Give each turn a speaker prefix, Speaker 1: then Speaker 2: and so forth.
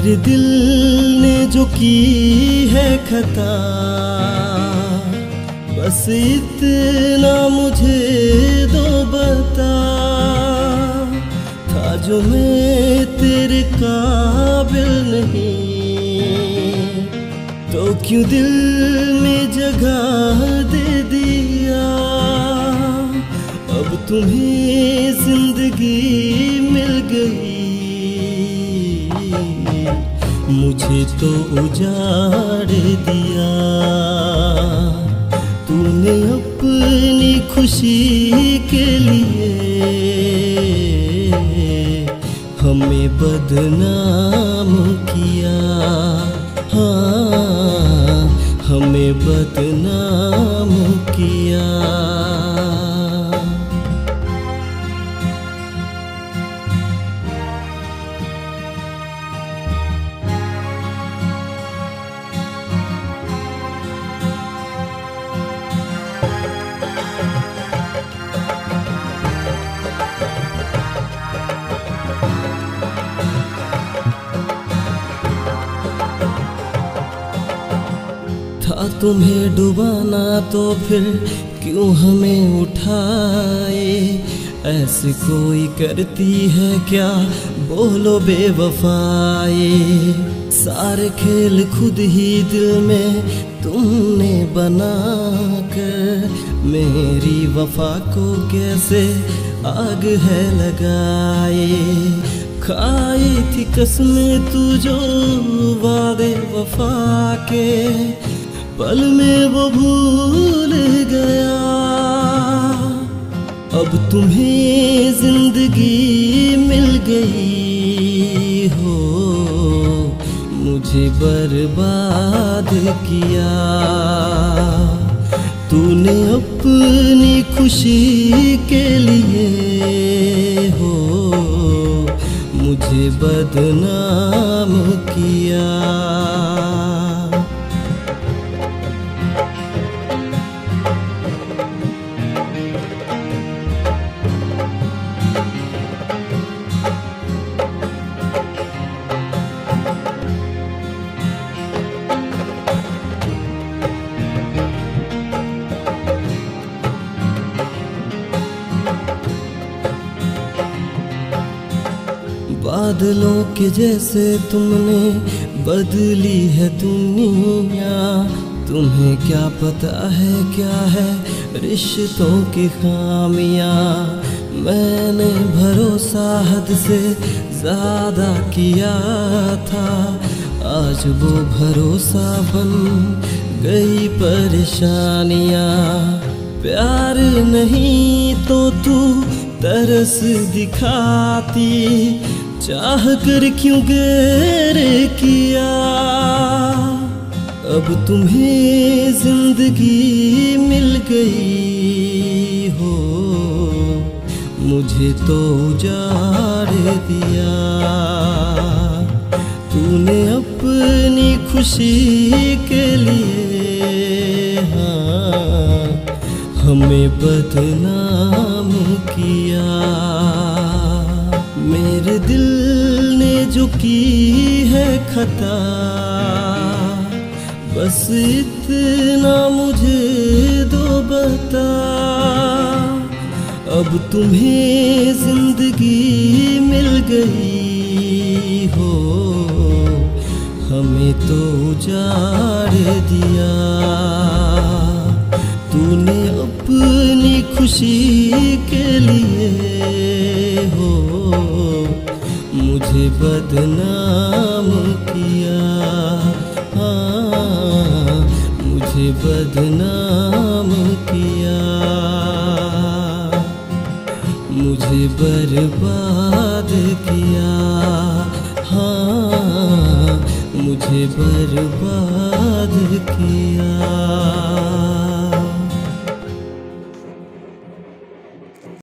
Speaker 1: मेरे दिल ने जो की है खता, बस इतना मुझे दो बता। था जो मैं तेरे काबिल नहीं, तो क्यों दिल में जगह दे दिया। अब तुम्हें जिंदगी मिल गई, मुझे तो उजाड़ दिया। तूने अपनी खुशी के लिए हमें बदनाम किया। हाँ, हमें बदनाम किया। था तुम्हें डुबाना तो फिर क्यों हमें उठाए। ऐसे कोई करती है क्या, बोलो बेवफाए। सारे खेल खुद ही दिल में तुमने बना कर, मेरी वफा को कैसे आग है लगाए। खाई थी कसमें तू जो वादे वफा के, पल में वो भूल गया। अब तुम्हें जिंदगी मिल गई हो, मुझे बर्बाद किया। तूने अपनी खुशी के लिए हो, मुझे बदनाम किया। बादलों के जैसे तुमने बदली है दुनिया। तुम्हें क्या पता है क्या है रिश्तों की खामियां। मैंने भरोसा हद से ज्यादा किया था, आज वो भरोसा बन गई परेशानियां। प्यार नहीं तो तू तरस दिखाती, चाह कर क्यों गैर किया। अब तुम्हें जिंदगी मिल गई हो, मुझे तो उजाड़ दिया। तूने अपनी खुशी के लिए हाँ, हमें बदनाम किया। मेरे दिल ने जो की है खता, बस इतना मुझे दो बता। अब तुम्हें जिंदगी मिल गई हो, हमें तो उजाड़ दिया। तूने अपनी खुशी के लिए हो, मुझे बदनाम किया। हाँ, मुझे बदनाम किया। मुझे बर्बाद किया। हाँ, मुझे बर्बाद किया।